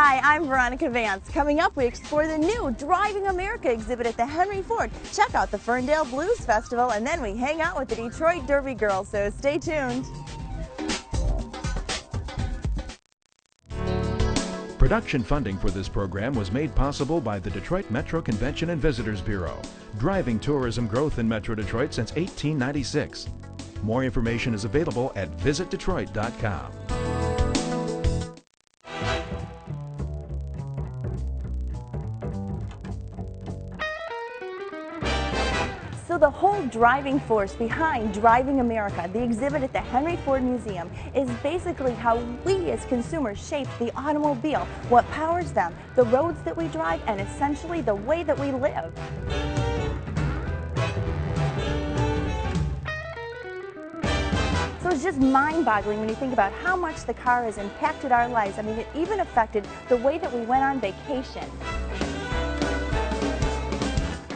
Hi, I'm Veronica Vance. Coming up, we explore the new Driving America exhibit at the Henry Ford. Check out the Ferndale Blues Festival, and then we hang out with the Detroit Derby girls, so stay tuned. Production funding for this program was made possible by the Detroit Metro Convention and Visitors Bureau, driving tourism growth in Metro Detroit since 1896. More information is available at visitdetroit.com. So the whole driving force behind Driving America, the exhibit at the Henry Ford Museum, is basically how we as consumers shape the automobile, what powers them, the roads that we drive, and essentially the way that we live. So it's just mind-boggling when you think about how much the car has impacted our lives. I mean, it even affected the way that we went on vacation.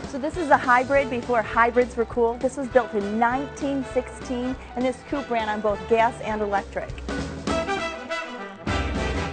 So this is a hybrid before hybrids were cool. This was built in 1916, and this coupe ran on both gas and electric.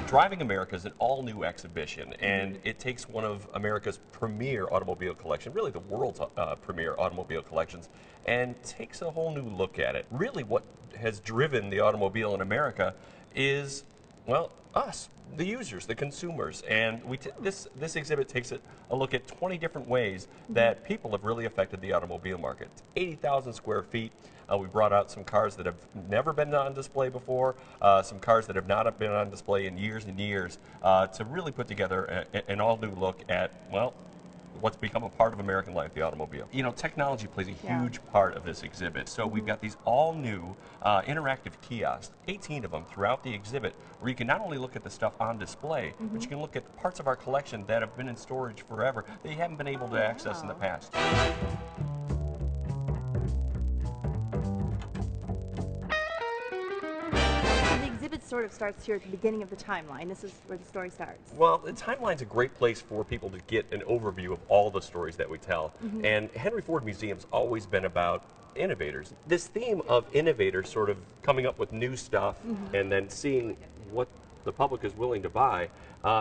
Driving America is an all-new exhibition, and it takes one of America's premier automobile collection, really the world's premier automobile collections, and takes a whole new look at it. Really what has driven the automobile in America is, well, us, the users, the consumers, and this exhibit takes a look at 20 different ways that people have really affected the automobile market. It's 80,000 square feet. We brought out some cars that have never been on display before, some cars that have not been on display in years and years, to really put together an all-new look at, well, what's become a part of American life, the automobile. You know, technology plays a huge part of this exhibit. So we've got these all-new interactive kiosks, 18 of them throughout the exhibit, where you can not only look at the stuff on display, but you can look at parts of our collection that have been in storage forever that you haven't been able to access in the past. Sort of starts here at the beginning of the timeline. This is where the story starts. Well, the timeline's a great place for people to get an overview of all the stories that we tell. And Henry Ford Museum's always been about innovators. This theme of innovators sort of coming up with new stuff and then seeing what the public is willing to buy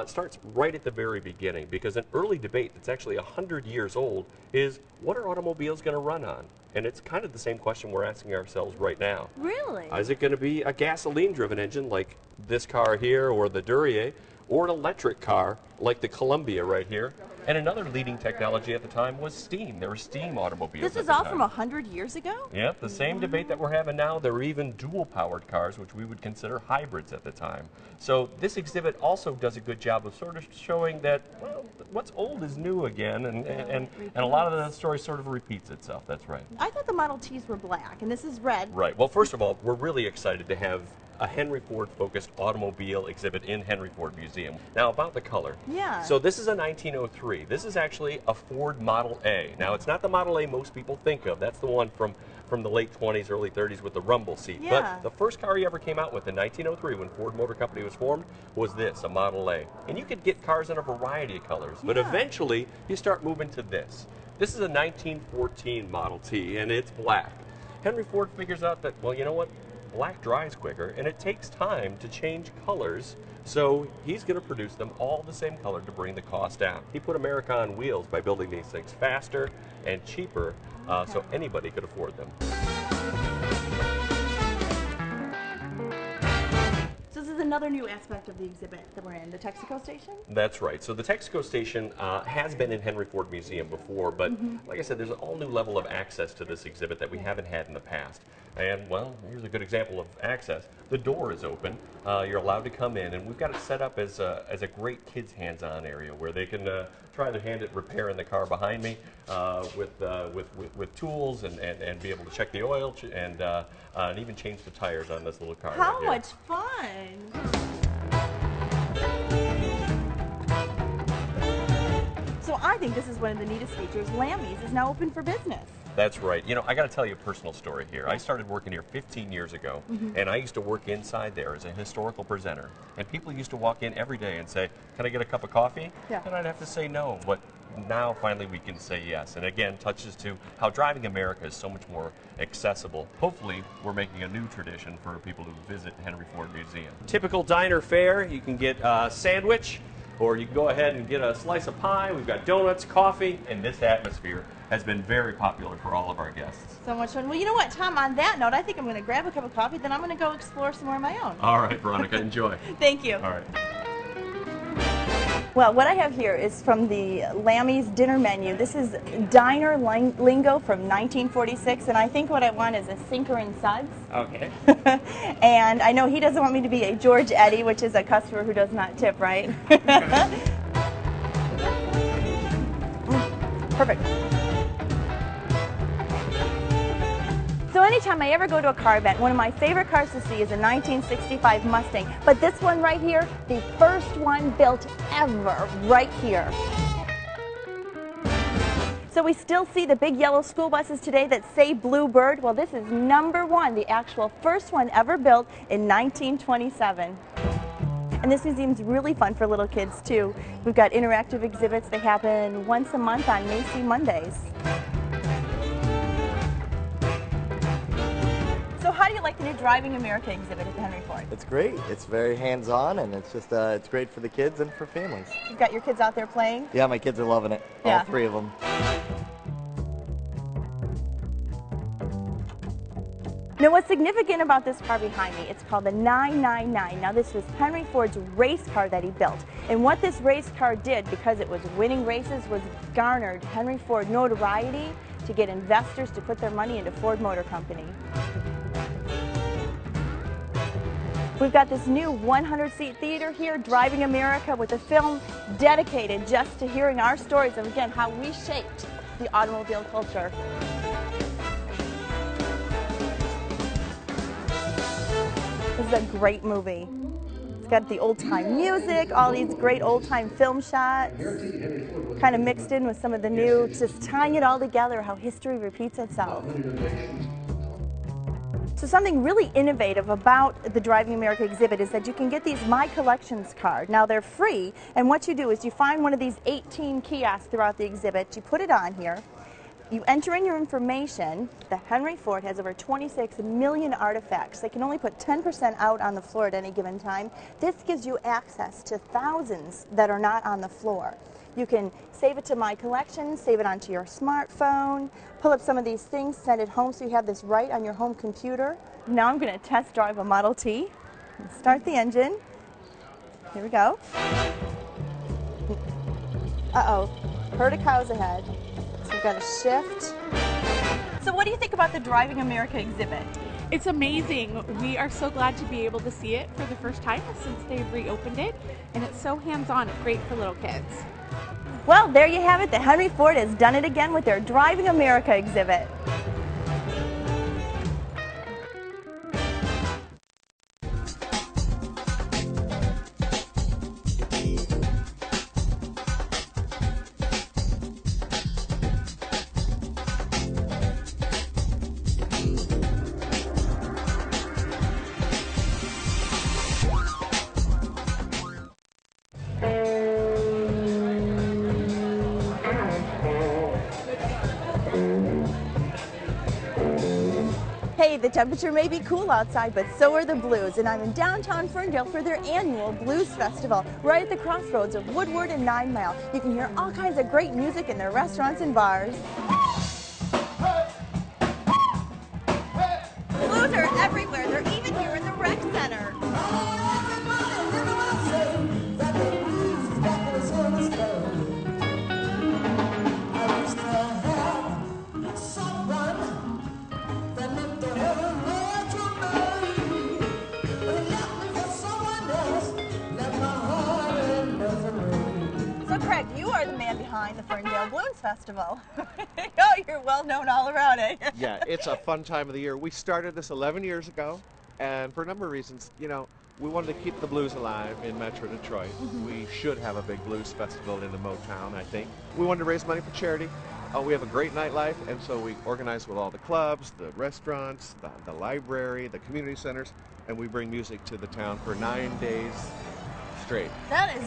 starts right at the very beginning, because an early debate that's actually 100 years old is, what are automobiles going to run on? And it's kind of the same question we're asking ourselves right now. Really? Is it going to be a gasoline-driven engine like this car here or the Duryea, or an electric car like the Columbia right here? And another leading technology at the time was steam. There were steam automobiles. This is all from 100 years ago? Yeah, the same debate that we're having now. There were even dual-powered cars, which we would consider hybrids at the time. So this exhibit also does a good job of sort of showing that, well, what's old is new again, and a lot of the story sort of repeats itself. That's right. I thought the Model Ts were black, and this is red. Right. Well, first of all, we're really excited to have a Henry Ford-focused automobile exhibit in Henry Ford Museum. Now, about the color. Yeah. So this is a 1903. This is actually a Ford Model A. Now, it's not the Model A most people think of. That's the one from the late 20s, early 30s with the rumble seat. Yeah. But the first car he ever came out with in 1903, when Ford Motor Company was formed, was this, a Model A. And you could get cars in a variety of colors, but eventually you start moving to this. This is a 1914 Model T, and it's black. Henry Ford figures out that, well, you know what? Black dries quicker, and it takes time to change colors, so he's going to produce them all the same color to bring the cost down. He put America on wheels by building these things faster and cheaper, so anybody could afford them. So this is another new aspect of the exhibit that we're in, the Texaco station? That's right. So the Texaco station has been in Henry Ford Museum before, but like I said, there's an all-new level of access to this exhibit that we haven't had in the past. And, well, here's a good example of access. The door is open. You're allowed to come in, and we've got it set up as a great kids' hands-on area where they can try their hand at repairing the car behind me with tools and be able to check the oil and even change the tires on this little car. How much fun! So I think this is one of the neatest features. Lammy's is now open for business. That's right. You know, I got to tell you a personal story here. I started working here 15 years ago, and I used to work inside there as a historical presenter. And people used to walk in every day and say, "Can I get a cup of coffee?" Yeah. And I'd have to say no. But now, finally, we can say yes. And again, touches to how Driving America is so much more accessible. Hopefully, we're making a new tradition for people who visit Henry Ford Museum. Typical diner fare. You can get a sandwich, or you can go ahead and get a slice of pie. We've got donuts, coffee, and this atmosphere has been very popular for all of our guests. So much fun. Well, you know what, Tom, on that note, I think I'm going to grab a cup of coffee, then I'm going to go explore some more of my own. All right, Veronica, enjoy. Thank you. All right. Well, what I have here is from the Lammy's dinner menu. This is Diner Lingo from 1946, and I think what I want is a Sinker and Suds. Okay. And I know he doesn't want me to be a George Eddy, which is a customer who does not tip, right? Perfect. So anytime I ever go to a car event, one of my favorite cars to see is a 1965 Mustang. But this one right here, the first one built ever, right here. So we still see the big yellow school buses today that say Bluebird. Well, this is #1, the actual first one ever built in 1927. And this museum's really fun for little kids too. We've got interactive exhibits. They happen once a month on Macy Mondays. So how do you like the new Driving America exhibit at the Henry Ford? It's great. It's very hands-on, and it's just it's great for the kids and for families. You've got your kids out there playing? Yeah, my kids are loving it. Yeah. All 3 of them. Now, what's significant about this car behind me, it's called the 999. Now, this was Henry Ford's race car that he built. And what this race car did, because it was winning races, was garnered Henry Ford notoriety to get investors to put their money into Ford Motor Company. We've got this new 100-seat theater here, Driving America, with a film dedicated just to hearing our stories of, again, how we shaped the automobile culture. This is a great movie. It's got the old-time music, all these great old-time film shots, kind of mixed in with some of the new, just tying it all together, how history repeats itself. So something really innovative about the Driving America exhibit is that you can get these My Collections cards. Now they're free, and what you do is you find one of these 18 kiosks throughout the exhibit, you put it on here, you enter in your information. The Henry Ford has over 26 million artifacts. They can only put 10% out on the floor at any given time. This gives you access to thousands that are not on the floor. You can save it to My Collections, save it onto your smartphone, pull up some of these things, send it home so you have this right on your home computer. Now I'm going to test drive a Model T. Start the engine. Here we go. Uh-oh, herd of cows ahead. So we've got a shift. So what do you think about the Driving America exhibit? It's amazing. We are so glad to be able to see it for the first time since they've reopened it, and it's so hands-on. It's great for little kids. Well, there you have it. The Henry Ford has done it again with their Driving America exhibit. Hey, the temperature may be cool outside, but so are the blues, and I'm in downtown Ferndale for their annual Blues Festival, right at the crossroads of Woodward and 9 Mile. You can hear all kinds of great music in their restaurants and bars. Blues are everywhere. They're even here in the rec center. Craig, you are the man behind the Ferndale Blues Festival. Oh, you're well known all around it. Yeah, it's a fun time of the year. We started this 11 years ago, and for a number of reasons, you know, we wanted to keep the blues alive in Metro Detroit. We should have a big blues festival in the Motown, I think. We wanted to raise money for charity. We have a great nightlife, and so we organize with all the clubs, the restaurants, the library, the community centers, and we bring music to the town for 9 days straight. That is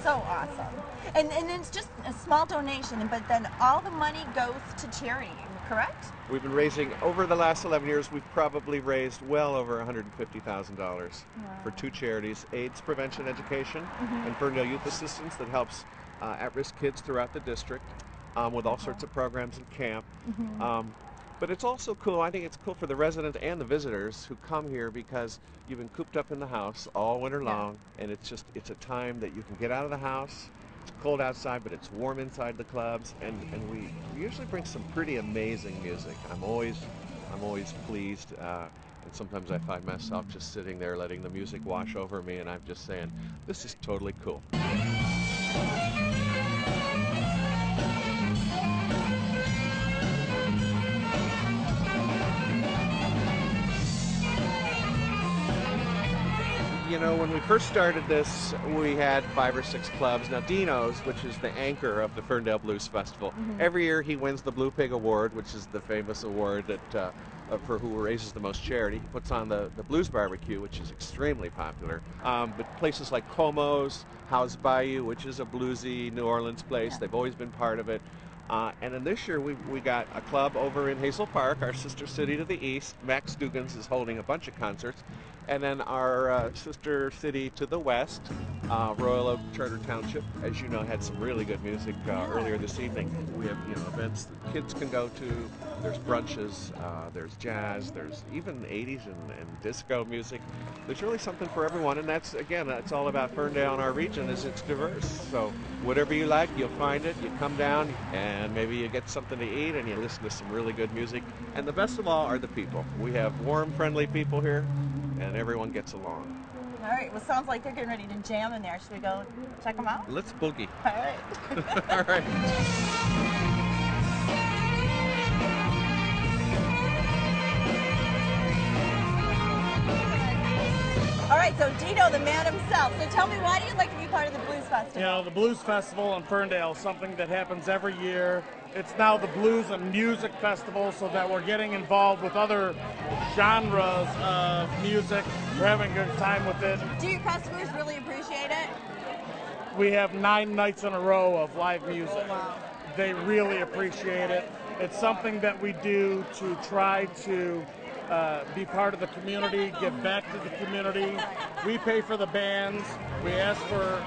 so awesome. And it's just a small donation, but then all the money goes to charity, correct? We've been raising, over the last 11 years, we've probably raised well over $150,000 for two charities, AIDS Prevention Education and Ferndale Youth Assistance, that helps at-risk kids throughout the district with all sorts of programs in camp. But it's also cool, I think it's cool for the residents and the visitors who come here, because you've been cooped up in the house all winter long, and it's a time that you can get out of the house. It's cold outside, but it's warm inside the clubs, and we usually bring some pretty amazing music. I'm always pleased, and sometimes I find myself just sitting there letting the music wash over me, and I'm just saying, this is totally cool. You know, when we first started this, we had 5 or 6 clubs. Now, Dino's, which is the anchor of the Ferndale Blues Festival, every year he wins the Blue Pig Award, which is the famous award that for who raises the most charity. He puts on the Blues Barbecue, which is extremely popular. But places like Como's, House Bayou, which is a bluesy New Orleans place, they've always been part of it. And then this year we got a club over in Hazel Park, our sister city to the east. Max Dugan's is holding a bunch of concerts. And then our sister city to the west, Royal Oak Charter Township, as you know, had some really good music earlier this evening. We have events that kids can go to. There's brunches, there's jazz, there's even 80s and disco music. There's really something for everyone, and that's all about Ferndale and our region, is it's diverse. So whatever you like, you'll find it. You come down and maybe you get something to eat and you listen to some really good music. And the best of all are the people. We have warm, friendly people here, and everyone gets along. All right, well, sounds like they're getting ready to jam in there. Should we go check them out? Let's boogie. All right. All right. All right, so Dino, the man himself. So tell me, why do you like to be part of the Blues Festival? You know, the Blues Festival in Ferndale is something that happens every year. It's now the Blues and Music Festival, so that we're getting involved with other genres of music. We're having a good time with it. Do your customers really appreciate it? We have 9 nights in a row of live music. Wow. They really appreciate it. It's something that we do to try to be part of the community, give back to the community. We pay for the bands. We ask for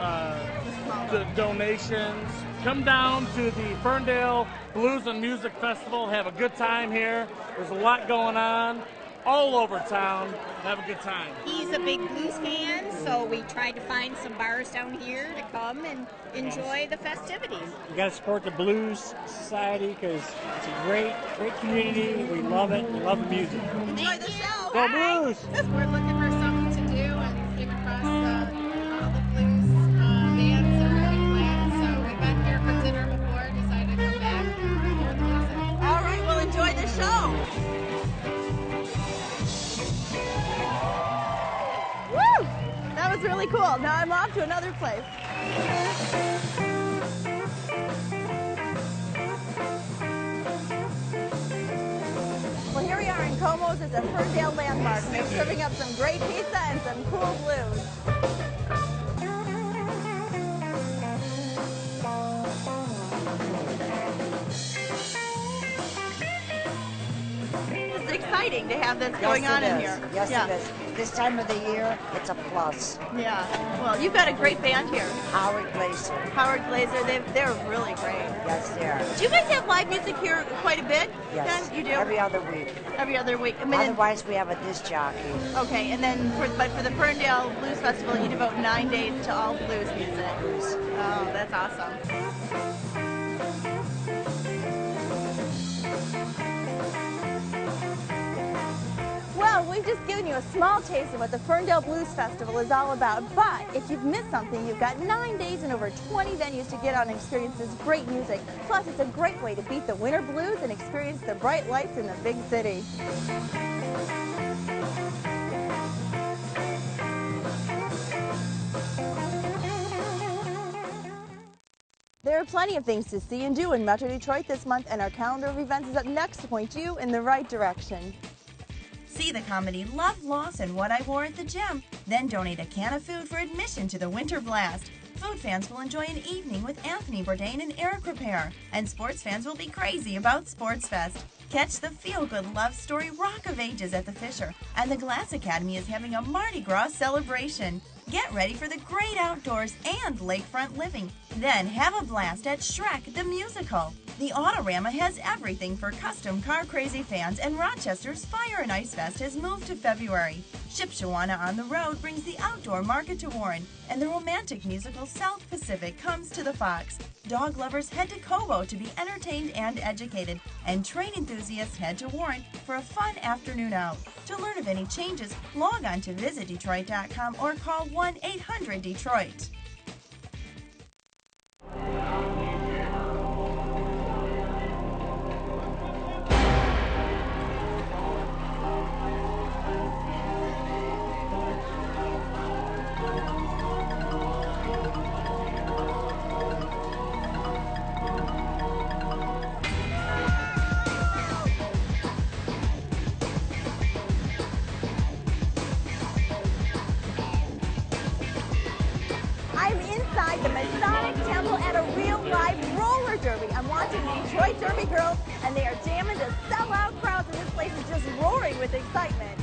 donations. Come down to the Ferndale Blues and Music Festival. Have a good time here. There's a lot going on all over town. Have a good time. He's a big blues fan, so we tried to find some bars down here to come and enjoy the festivities. You got to support the Blues Society because it's a great community. We love it. We love the music. Enjoy the show. Go Blues! We're looking for something to do and came across all the blues bands are having plans. So we've been here for dinner before, decided to come back and hear the music. All right, well, enjoy the show. Woo! That was really cool. Now I'm off to another place. Well, here we are in Como's. It's a Ferndale landmark. They're serving up some great pizza and some cool blues. It's exciting to have this going on in here. Yes, it is. This time of the year, it's a plus. Yeah. Well, you've got a great band here. Howard Glazer. Howard Glazer, they're really great. Yes, they are. Do you guys have live music here quite a bit? Yes. Then? You do? Every other week. Every other week. I mean, Otherwise, we have a disc jockey. okay, and then for the Ferndale Blues Festival, you devote 9 days to all blues music. Blues. Oh, that's awesome. Well, we've just given you a small taste of what the Ferndale Blues Festival is all about, but if you've missed something, you've got 9 days and over 20 venues to get out and experience this great music. Plus, it's a great way to beat the winter blues and experience the bright lights in the big city. There are plenty of things to see and do in Metro Detroit this month, and our calendar of events is up next to point you in the right direction. See the comedy Love, Loss, and What I Wore at the Gym. Then donate a can of food for admission to the Winter Blast. Food fans will enjoy an evening with Anthony Bourdain and Eric Repair. And sports fans will be crazy about Sports Fest. Catch the feel-good love story Rock of Ages at the Fisher, and the Glass Academy is having a Mardi Gras celebration. Get ready for the great outdoors and lakefront living. Then have a blast at Shrek the Musical. The Autorama has everything for custom car-crazy fans, and Rochester's Fire and Ice Fest has moved to February. Shipshawana on the Road brings the outdoor market to Warren, and the romantic musical South Pacific comes to the Fox. Dog lovers head to Cobo to be entertained and educated, and train enthusiasts head to Warren for a fun afternoon out. To learn of any changes, log on to visitdetroit.com or call 1-800-DETROIT. I'm inside the Masonic Temple at a real live roller derby. I'm watching the Detroit Derby girls, and they are jamming to sellout crowds, and this place is just roaring with excitement.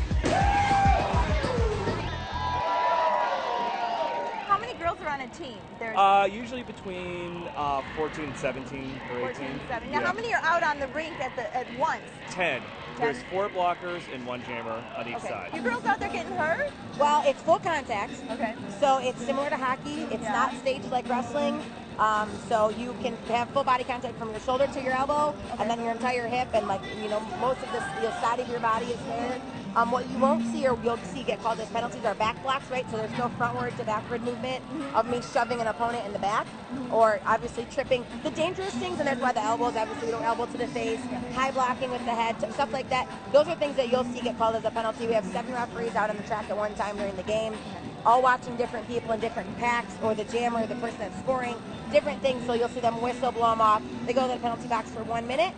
How many girls are on a team? There's Usually between 14 and 17 or 18. 14 and 17. Now, how many are out on the rink at once? 10. There's 4 blockers and 1 jammer on each side. You girls out there getting hurt? Well, it's full contact. Okay. So it's similar to hockey. It's not staged like wrestling. So you can have full body contact from your shoulder to your elbow, and then your entire hip, and most of the side of your body is there. What you won't see, or you'll see get called as penalties, are back blocks, right? So there's no frontward to backward movement of me shoving an opponent in the back, or obviously tripping. The dangerous things, and that's why the elbows, obviously we don't elbow to the face, high blocking with the head, stuff like that. Those are things that you'll see get called as a penalty. We have 7 referees out on the track at one time during the game, all watching different people in different packs, or the jammer, the person that's scoring, different things. So you'll see them whistle, blow them off. They go to the penalty box for 1 minute.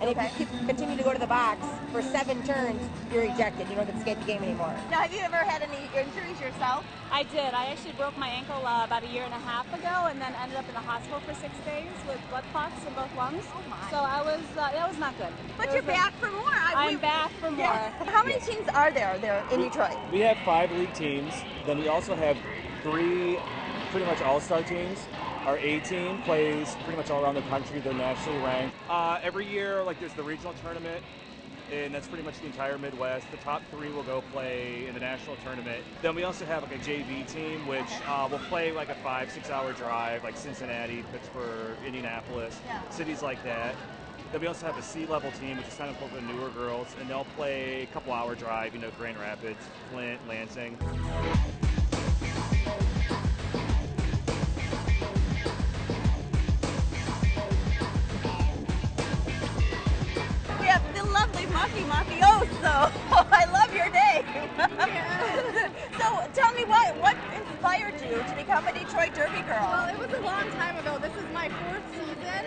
And if you continue to go to the box for 7 turns, you're ejected. You don't get to skate the game anymore. Now, have you ever had any injuries yourself? I did. I actually broke my ankle about a year and a half ago, and then ended up in the hospital for 6 days with blood clots in both lungs. Oh my. So that was not good. But you're back for more. I'm back for more. Yeah. How many teams are there in Detroit? We have 5 league teams. Then we also have 3 pretty much all-star teams. Our A team plays pretty much all around the country. They're nationally ranked. Every year, there's the regional tournament, and that's pretty much the entire Midwest. The top 3 will go play in the national tournament. Then we also have a JV team, which will play a 5-6 hour drive, like Cincinnati, Pittsburgh, Indianapolis, cities like that. Then we also have a C-level team, which is kind of for the newer girls, and they'll play a couple hour drive, Grand Rapids, Flint, Lansing. Lovely Muffy Mafioso. I love your name. So tell me what inspired you to become a Detroit Derby girl? Well, it was a long time ago. This is my 4th season,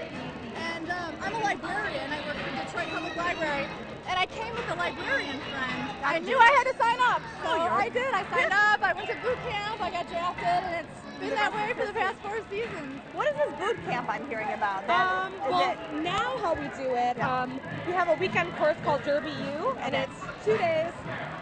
and I'm a librarian. I work for Detroit Public Library, and I came with a librarian friend. I knew I had to sign up, so I did. I signed up. I went to boot camp. I got drafted, and it's been that way for the past 4 seasons. What is this boot camp I'm hearing about? Now how we do it, we have a weekend course called Derby U, and it's 2 days.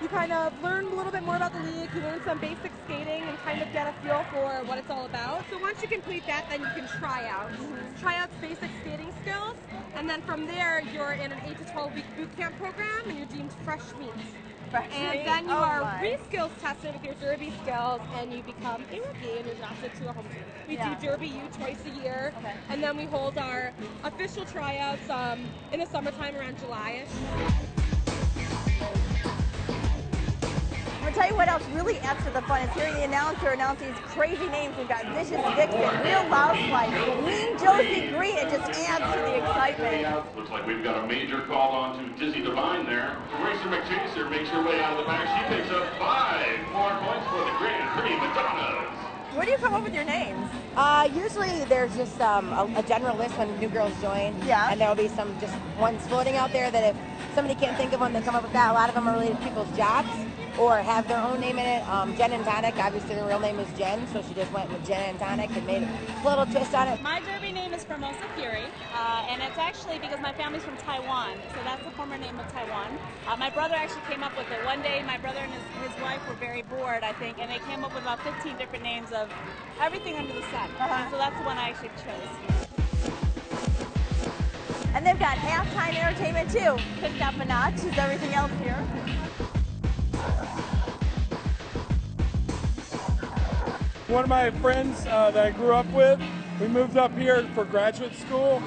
You kind of learn a little bit more about the league, you learn some basic skating, and kind of get a feel for what it's all about. So once you complete that, then you can try out. Try out basic skating skills, and then from there, you're in an 8 to 12 week boot camp program, and you're deemed fresh meat. And then you are re-skills tested with your Derby skills, and you become a rookie, and you're drafted to a home team. We do Derby U twice a year, and then we hold our official tryouts in the summertime around July-ish. I'm going to tell you what else really adds to the fun is hearing the announcer announce these crazy names. We've got Vicious Vixen, Real Loudspice, Mean Josie Green. It just adds to the excitement. Looks like we've got a major call on to Dizzy Divine there. Racer McChaser makes her way out of the back. She picks up 5 more points for the Grand Prix Madonnas. Where do you come up with your names? Usually there's just a general list when new girls join. Yeah. And there'll be some just ones floating out there that if somebody can't think of one, they come up with that. A lot of them are related to people's jobs or have their own name in it. Jen and Tonic, obviously her real name is Jen, so she just went with Jen and Tonic and made a little twist on it. My derby name is Formosa Fury, and it's actually because my family's from Taiwan, so that's the former name of Taiwan. My brother actually came up with it. One day my brother and his wife were very bored, I think, and they came up with about 15 different names of everything under the sun. And so that's the one I actually chose. And they've got halftime entertainment too. Picked up a notch as everything else here. One of my friends that I grew up with, we moved up here for graduate school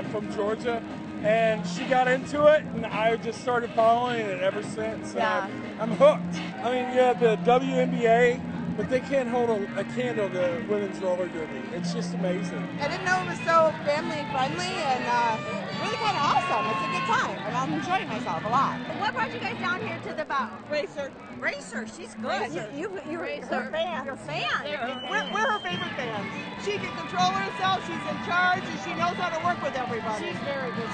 from Georgia, and she got into it, and I just started following it ever since. I'm hooked. I mean, yeah, the WNBA, but they can't hold a candle to women's roller derby. It's just amazing. I didn't know it was so family friendly and really kind of awesome. It's a good time, and I'm enjoying myself a lot. What brought you guys down here to the bow? Racer. Racer, she's good. You're her fan. You're a fan. We're her favorite fans. She can control herself. She's in charge, and she knows how to work with everybody. She's very good.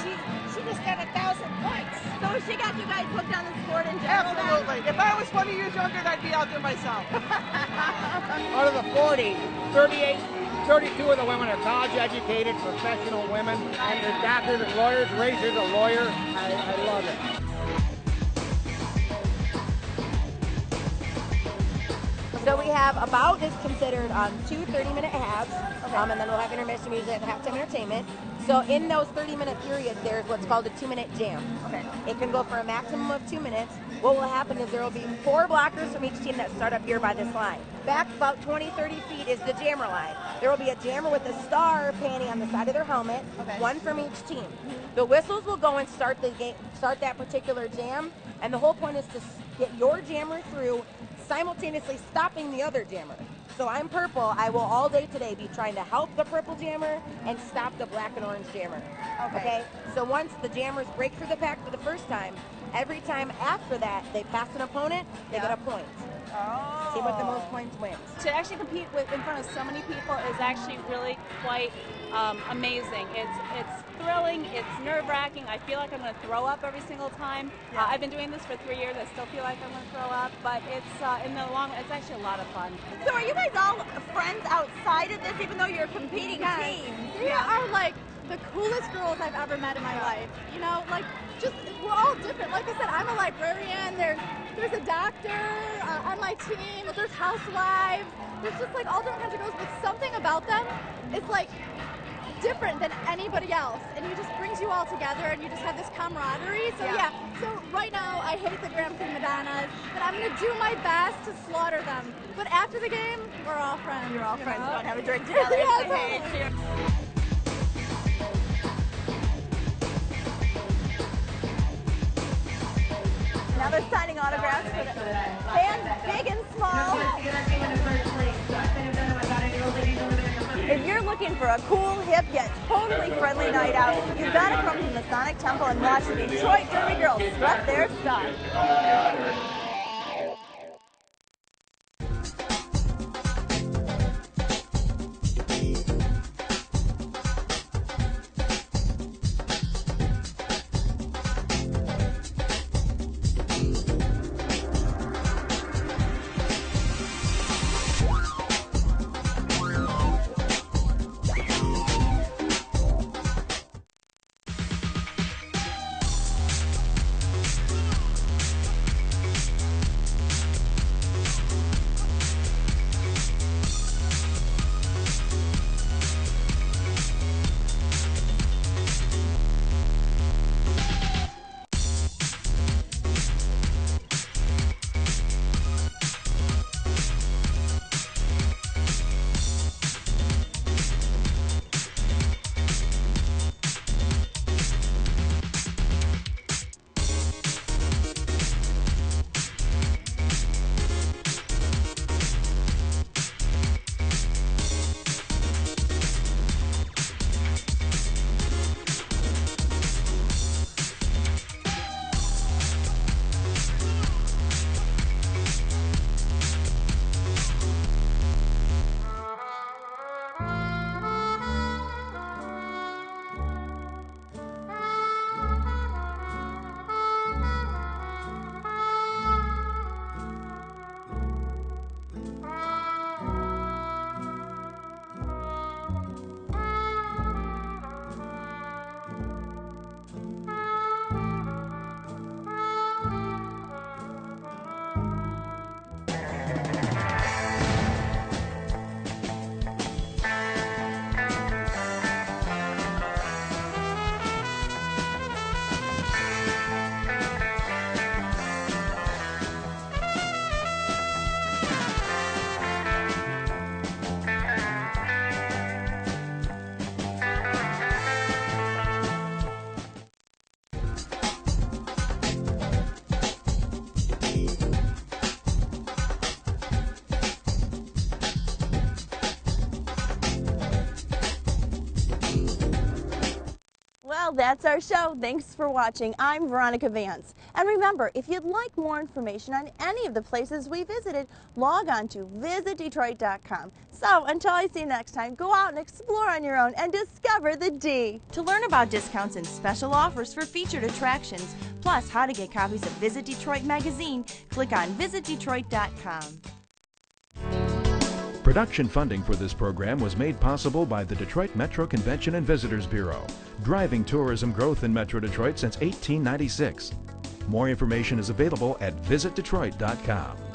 She just got 1,000 points. So she got you guys hooked on the sport in general? Absolutely. If I was 20 years younger, I'd be out there myself. Out of the 40, 32 of the women are college-educated, professional women, and they're doctors and lawyers. Racer's a lawyer. I love it. So we have a bout is considered 2 30-minute halves, and then we'll have intermission usually at the halftime entertainment. So in those 30-minute periods, there's what's called a 2-minute jam. Okay. It can go for a maximum of 2 minutes. What will happen is there will be 4 blockers from each team that start up here by this line. Back about 20, 30 feet is the jammer line. There will be a jammer with a star painting on the side of their helmet, one from each team. The whistles will go and start the game, start that particular jam, and the whole point is to get your jammer through, simultaneously stopping the other jammer. So I'm purple. I will all day today be trying to help the purple jammer and stop the black and orange jammer. Okay? So once the jammers break through the pack for the first time, every time after that they pass an opponent, they get a point. See what the most points wins. To actually compete in front of so many people is actually really quite amazing. It's thrilling, it's nerve-wracking. I feel like I'm going to throw up every single time. I've been doing this for 3 years. I still feel like I'm going to throw up, but it's in the long run, it's actually a lot of fun. So are you guys all friends outside of this, even though you're competing teams? They are like the coolest girls I've ever met in my life. You know, like just we're all different. Like I said, I'm a librarian. There's a doctor on my team. There's housewives. There's just like all different kinds of girls, but something about them is like different than anybody else, and it just brings you all together, and you just have this camaraderie. So so right now I hate the Grand Prix Madonnas, but I'm gonna do my best to slaughter them. But after the game, we're all friends. You're all friends. Go and have a drink together. Hey, cheers. Now they're signing autographs for the fans, big and small. If you're looking for a cool, hip, yet totally friendly night out, you've got to come to the Masonic Temple and watch the Detroit Derby girls strut their stuff. Well, that's our show. Thanks for watching. I'm Veronica Vance. And remember, if you'd like more information on any of the places we visited, log on to visitdetroit.com. So until I see you next time, go out and explore on your own and discover the D. To learn about discounts and special offers for featured attractions, plus how to get copies of Visit Detroit magazine, click on visitdetroit.com. Production funding for this program was made possible by the Detroit Metro Convention and Visitors Bureau, driving tourism growth in Metro Detroit since 1896. More information is available at visitdetroit.com.